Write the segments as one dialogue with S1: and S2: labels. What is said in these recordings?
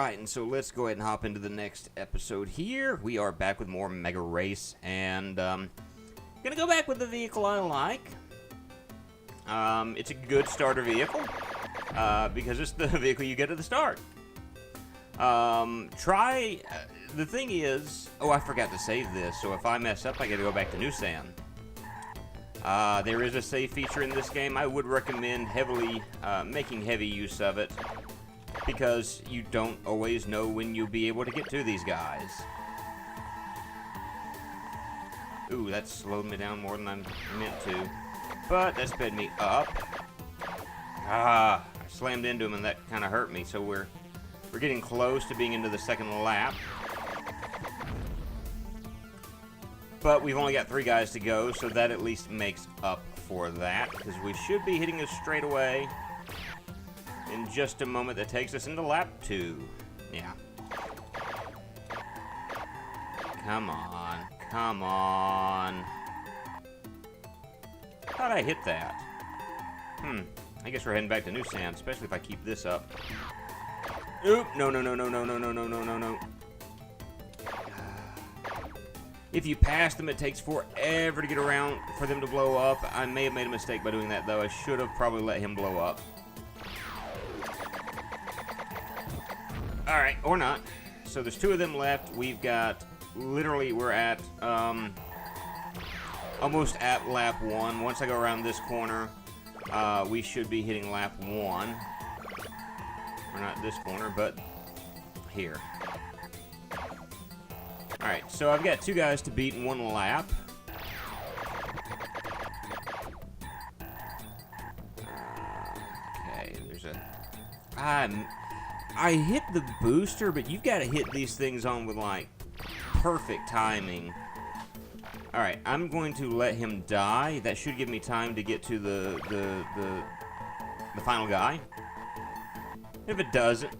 S1: Alright, and so let's go ahead and hop into the next episode here. We are back with more MegaRace, and gonna go back with the vehicle I like. It's a good starter vehicle, because it's the vehicle you get at the start. The thing is, oh, I forgot to save this, so if I mess up, I gotta go back to Nusan. There is a save feature in this game. I would recommend making heavy use of it, because you don't always know when you'll be able to get to these guys. Ooh, that slowed me down more than I meant to. But that sped me up. I slammed into him and that kind of hurt me. So we're getting close to being into the second lap. But we've only got 3 guys to go, so that at least makes up for that. Because we should be hitting a straightaway in just a moment that takes us into lap 2. Yeah. Come on. Come on. Thought I hit that. I guess we're heading back to Nusan, especially if I keep this up. Oop. No. If you pass them, it takes forever to get around for them to blow up. I may have made a mistake by doing that, though. I should have probably let him blow up. Alright, or not. So there's 2 of them left. We've got, literally, we're at, almost at lap 1. Once I go around this corner, we should be hitting lap 1. Or not this corner, but here. Alright, so I've got 2 guys to beat in 1 lap. Okay, there's a... I hit the booster, but you've got to hit these things on with, like, perfect timing. Alright, I'm going to let him die. That should give me time to get to the final guy. If it doesn't...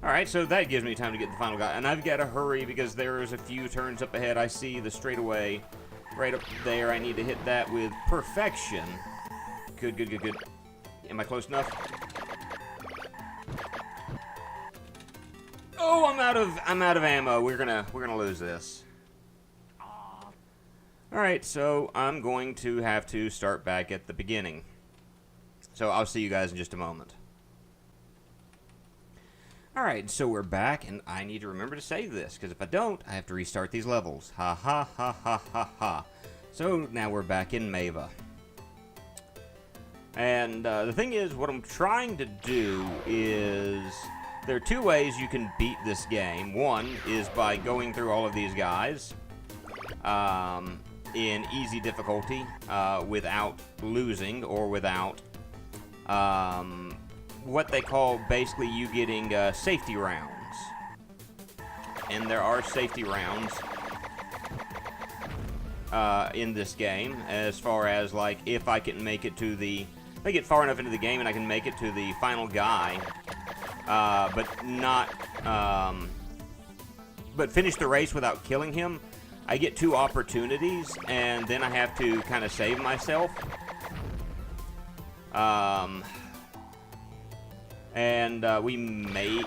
S1: Alright, so that gives me time to get the final guy. And I've got to hurry because there's a few turns up ahead. I see the straightaway right up there. I need to hit that with perfection. Good. Am I close enough? Oh, I'm out of ammo. We're gonna lose this. Alright, so I'm going to have to start back at the beginning. So I'll see you guys in just a moment. Alright, so we're back, and I need to remember to save this, because if I don't, I have to restart these levels. Ha ha ha ha ha ha. So now we're back in Mava. And the thing is, what I'm trying to do is... There are 2 ways you can beat this game. One is by going through all of these guys in easy difficulty without losing, or without what they call basically you getting safety rounds. And there are safety rounds in this game, as far as, like, if I can make it to the... If I get far enough into the game and I can make it to the final guy, but not... but finish the race without killing him, I get 2 opportunities, and then I have to kind of save myself. We may...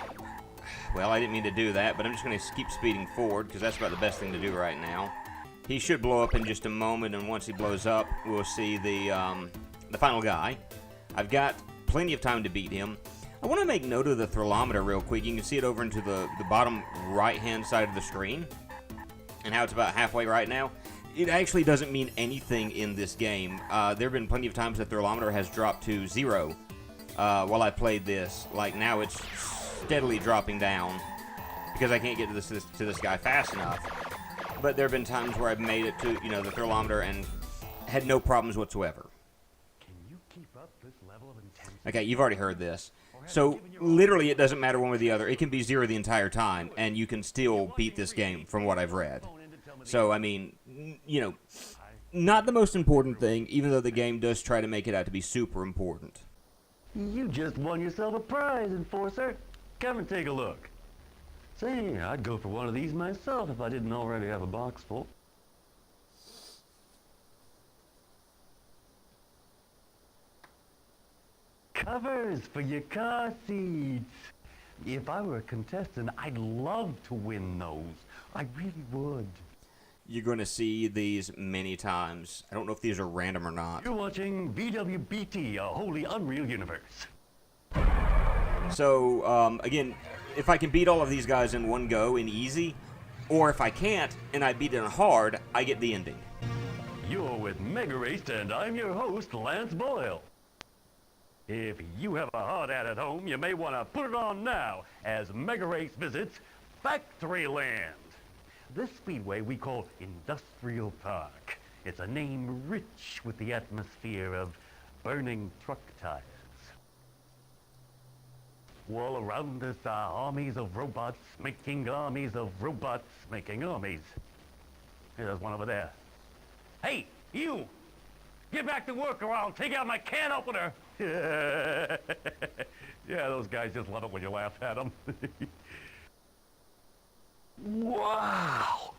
S1: Well, I didn't mean to do that, but I'm just going to keep speeding forward, because that's about the best thing to do right now. He should blow up in just a moment, and once he blows up, we'll see the final guy. I've got plenty of time to beat him. I want to make note of the thermometer real quick. You can see it over into the bottom right-hand side of the screen, and how it's about halfway right now. It actually doesn't mean anything in this game. There have been plenty of times the thermometer has dropped to 0 while I played this. Like, now it's steadily dropping down because I can't get to this guy fast enough. But there have been times where I've made it to, the thermometer and had no problems whatsoever.
S2: Can you keep up this level of intensity?
S1: Okay, you've already heard this. So, literally, it doesn't matter one way or the other. It can be 0 the entire time, and you can still beat this game, from what I've read. So, I mean, not the most important thing, even though the game does try to make it out to be super important.
S2: You just won yourself a prize, Enforcer. Come and take a look. Say, I'd go for one of these myself if I didn't already have a box full. covers for your car seats. If I were a contestant, I'd love to win those. I really would.
S1: You're going to see these many times. I don't know if these are random or not.
S2: You're watching VWBT, a wholly unreal universe.
S1: So, again, if I can beat all of these guys in one go in easy, or if I can't and I beat it in hard, I get the ending.
S2: You're with MegaRace, and I'm your host, Lance Boyle. If you have a hard hat at home, you may want to put it on now as MegaRace visits Factoryland. This speedway we call Industrial Park. It's a name rich with the atmosphere of burning truck tires. All around us are armies of robots making armies of robots making armies. Hey, there's one over there. Hey, you! Get back to work or I'll take out my can opener! Yeah, those guys just love it when you laugh at them. Wow!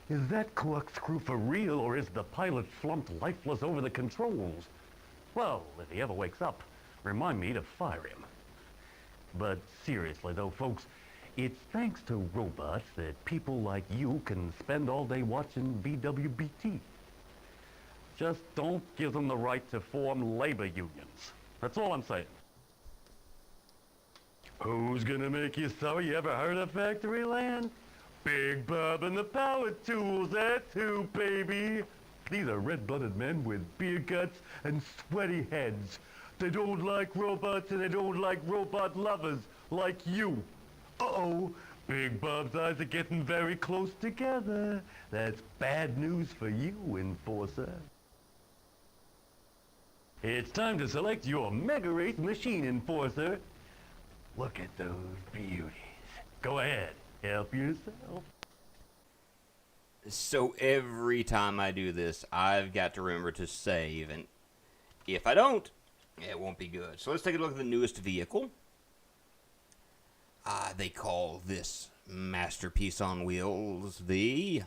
S2: Is that corkscrew for real, or is the pilot slumped lifeless over the controls? Well, if he ever wakes up, remind me to fire him. But seriously though, folks, it's thanks to robots that people like you can spend all day watching VWBT. Just don't give them the right to form labor unions. That's all I'm saying. Who's gonna make you sorry you ever heard of Factoryland? Big Bob and the Power Tools, that too, baby. These are red-blooded men with beard cuts and sweaty heads. They don't like robots and they don't like robot lovers like you. Uh-oh, Big Bob's eyes are getting very close together. That's bad news for you, Enforcer. It's time to select your MegaRace machine, Enforcer. Look at those beauties. Go ahead, help yourself.
S1: So every time I do this, I've got to remember to save, and if I don't, it won't be good. So let's take a look at the newest vehicle. They call this masterpiece on wheels the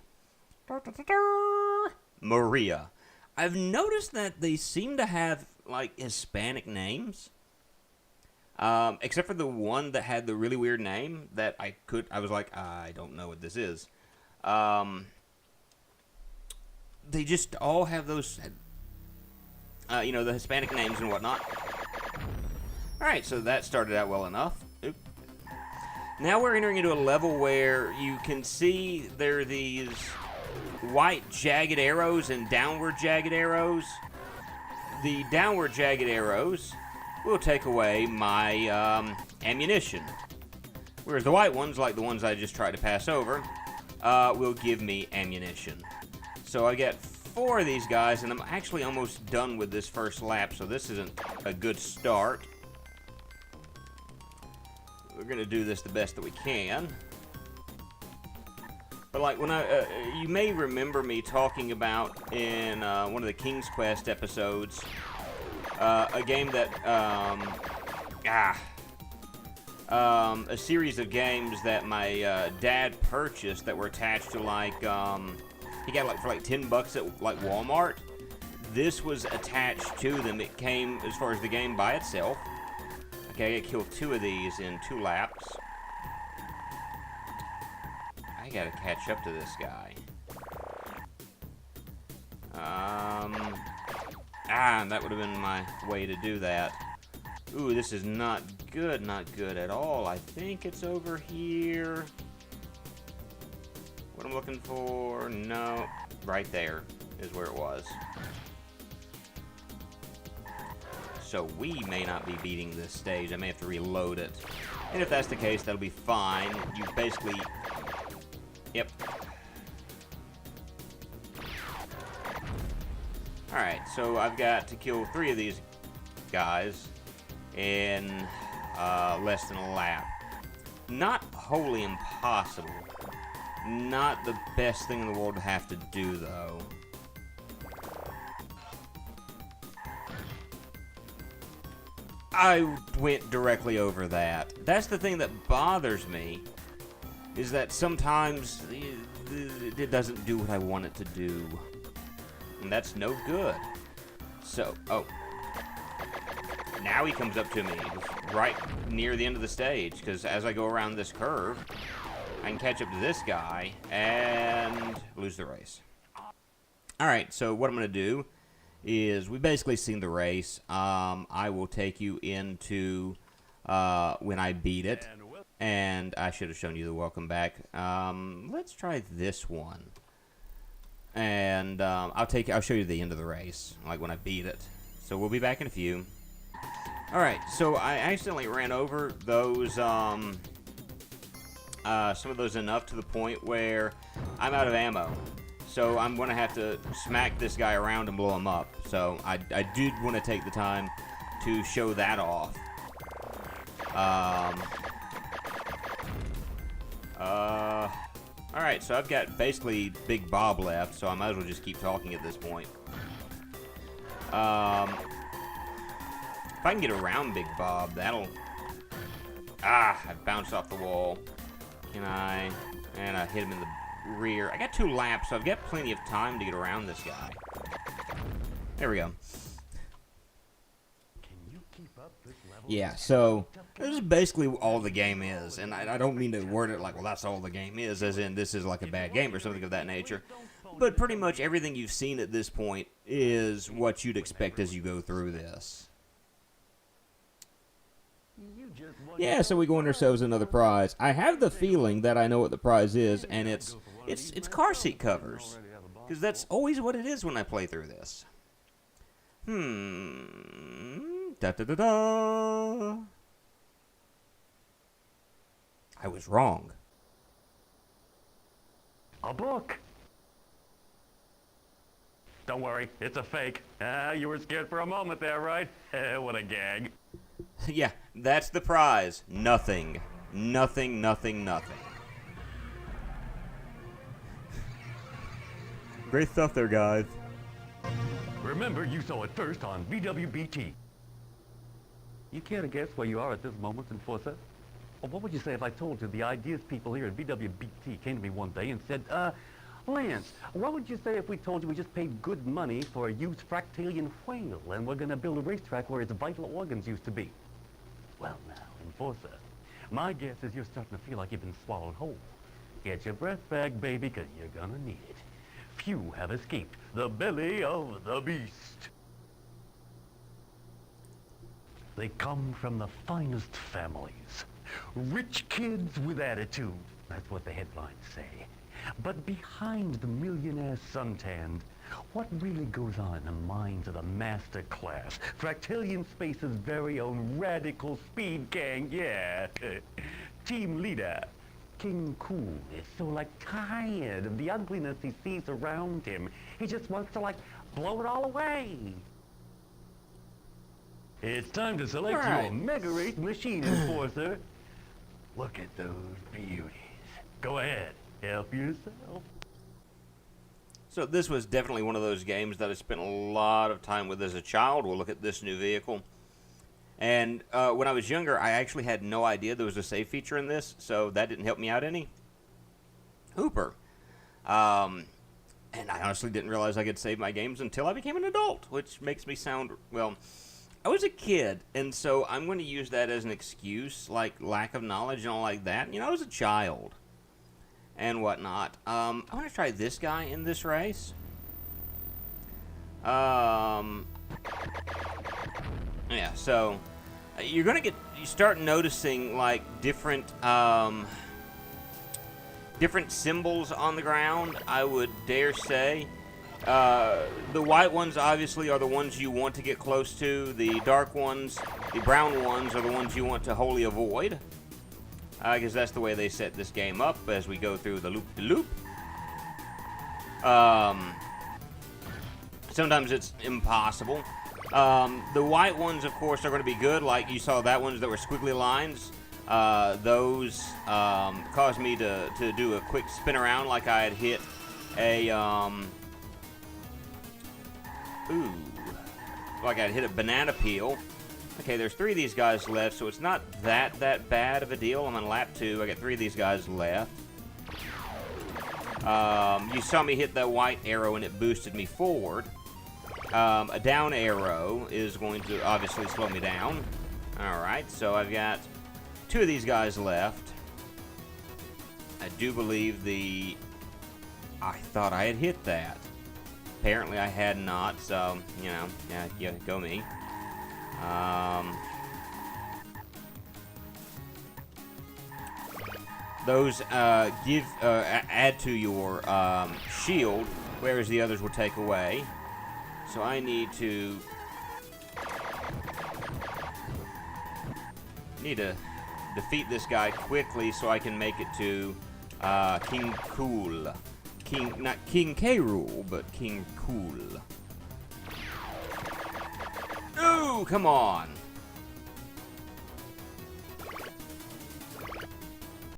S1: Maria. I've noticed that they seem to have, like, Hispanic names. Except for the one that had the really weird name that I was like, I don't know what this is. They just all have those, you know, the Hispanic names and whatnot. Alright, so that started out well enough. Oop. Now we're entering into a level where you can see there are these white jagged arrows and downward jagged arrows. The downward jagged arrows will take away my ammunition, whereas the white ones, like the ones I just tried to pass over, will give me ammunition. So I get 4 of these guys, and I'm actually almost done with this first lap, so this isn't a good start. We're going to do this the best that we can. But like when you may remember me talking about in one of the King's Quest episodes, a game that, a series of games that my dad purchased that were attached to like, he got like for like $10 at like Walmart. This was attached to them. It came as far as the game by itself. Okay, I killed 2 of these in 2 laps. I gotta catch up to this guy. That would have been my way to do that. Ooh, this is not good at all. I think it's over here. What I'm looking for? No, right there is where it was. So we may not be beating this stage. I may have to reload it. And if that's the case, that'll be fine. You basically... Yep. Alright, so I've got to kill 3 of these guys in less than a lap. Not wholly impossible. Not the best thing in the world to have to do, though. I went directly over that. That's the thing that bothers me, is that sometimes it doesn't do what I want it to do. And that's no good. So, oh. now he comes up to me right near the end of the stage, because as I go around this curve, I can catch up to this guy and lose the race. Alright, so what I'm going to do is, we basically seen the race. I will take you into when I beat it, and I should have shown you the welcome back. Let's try this one, and I'll show you the end of the race, like when I beat it. So we'll be back in a few. Alright, so I accidentally ran over those, some of those enough to the point where I'm out of ammo. So I'm going to have to smack this guy around and blow him up. So I did want to take the time to show that off. Alright, so I've got basically Big Bob left, so I might as well just keep talking at this point. If I can get around Big Bob, that'll... I bounced off the wall. Can I... And I hit him in the rear. I got 2 laps, so I've got plenty of time to get around this guy. There we go. Yeah, so this is basically all the game is, and I don't mean to word it like, well, that's all the game is, as in this is like a bad game or something of that nature. But pretty much everything you've seen at this point is what you'd expect as you go through this. Yeah, so we go on ourselves another prize. I have the feeling that I know what the prize is, and it's car seat covers, because that's always what it is when I play through this. Da da da da. I was wrong.
S2: A book. Don't worry, it's a fake. You were scared for a moment there, right? What a gag.
S1: Yeah, that's the prize. Nothing. Nothing, nothing, nothing. Great stuff there, guys.
S2: Remember, you saw it first on VWBT. You care to guess where you are at this moment in Forza? Or what would you say if I told you the ideas people here at VWBT came to me one day and said, Lance, what would you say if we told you we just paid good money for a used fractalian whale and we're going to build a racetrack where its vital organs used to be? Well, now, in Forza, my guess is you're starting to feel like you've been swallowed whole. Get your breath back, baby, because you're going to need it. Few have escaped the belly of the beast. They come from the finest families. Rich kids with attitude. That's what the headlines say. But behind the millionaire suntanned, what really goes on in the minds of the master class? Fractalian Space's very own radical speed gang, yeah. Team leader, King Cool, is so, tired of the ugliness he sees around him. He just wants to, blow it all away. It's time to select your MegaRace machine, Enforcer. Look at those beauties. Go ahead, help yourself.
S1: So this was definitely one of those games that I spent a lot of time with as a child. We'll look at this new vehicle. And when I was younger, I actually had no idea there was a save feature in this, so that didn't help me out any. Hooper. And I honestly didn't realize I could save my games until I became an adult, which makes me sound, well, I was a kid, and so I'm going to use that as an excuse, like lack of knowledge and all like that. You know, I was a child and whatnot. I want to try this guy in this race. Yeah, so you're going to you start noticing different different symbols on the ground, I would dare say. The white ones obviously are the ones you want to get close to. The dark ones, the brown ones, are the ones you want to wholly avoid. Because that's the way they set this game up as we go through the loop-de-loop. Sometimes it's impossible. The white ones, of course, are going to be good. Like you saw that ones that were squiggly lines. Those caused me to do a quick spin around like I had hit a... like I'd hit a banana peel. Okay, there's 3 of these guys left, so it's not that bad of a deal. I'm on lap 2. I got 3 of these guys left. You saw me hit that white arrow and it boosted me forward. a down arrow is going to obviously slow me down. Alright, so I've got 2 of these guys left. I do believe I thought I had hit that. Apparently I had not, so, you know, yeah, go me. Those add to your shield, whereas the others will take away. So I need to defeat this guy quickly so I can make it to King Cool. Not King K. Rool, but King Cool. Ooh, come on.